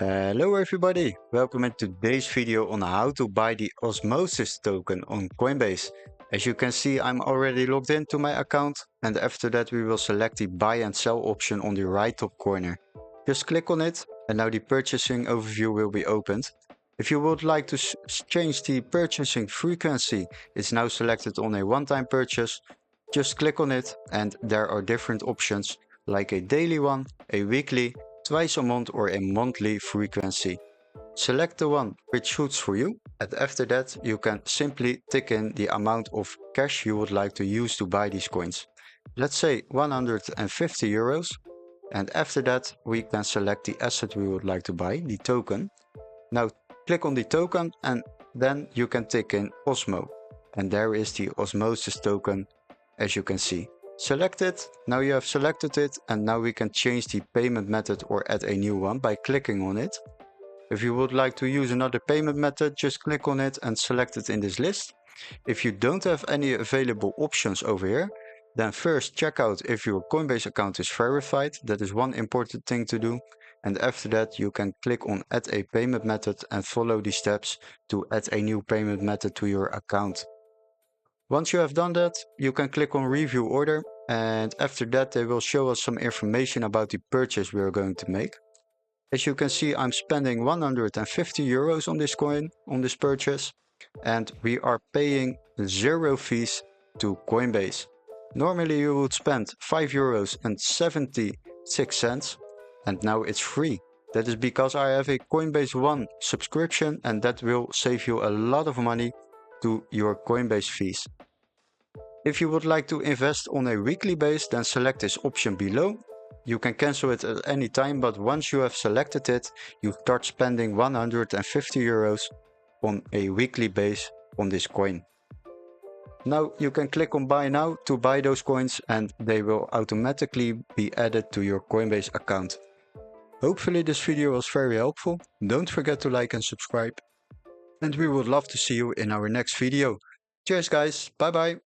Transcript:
Hello everybody, welcome in today's video on how to buy the Osmosis token on Coinbase. As you can see, I'm already logged into my account, and after that we will select the buy and sell option on the right top corner. Just click on it and now the purchasing overview will be opened. If you would like to change the purchasing frequency, it's now selected on a one-time purchase. Just click on it and there are different options like a daily one, a weekly, twice a month or a monthly frequency. Select the one which suits for you, and after that you can simply tick in the amount of cash you would like to use to buy these coins. Let's say 150 euros, and after that we can select the asset we would like to buy, the token. Now click on the token and then you can tick in Osmo, and there is the Osmosis token as you can see. Select it, now you have selected it, and now we can change the payment method or add a new one by clicking on it. If you would like to use another payment method, just click on it and select it in this list. If you don't have any available options over here, then first check out if your Coinbase account is verified. That is one important thing to do. And after that you can click on add a payment method and follow the steps to add a new payment method to your account. Once you have done that, you can click on review order, and after that they will show us some information about the purchase we are going to make. As you can see, I'm spending 150 euros on this coin, on this purchase, and we are paying 0 fees to Coinbase. Normally you would spend 5.76 euros, and now it's free. That is because I have a Coinbase One subscription, and that will save you a lot of money to your Coinbase fees. If you would like to invest on a weekly base, then select this option below. You can cancel it at any time, but once you have selected it, you start spending 150 euros on a weekly base on this coin. Now you can click on buy now to buy those coins, and they will automatically be added to your Coinbase account. Hopefully this video was very helpful. Don't forget to like and subscribe, and we would love to see you in our next video. Cheers guys, bye bye.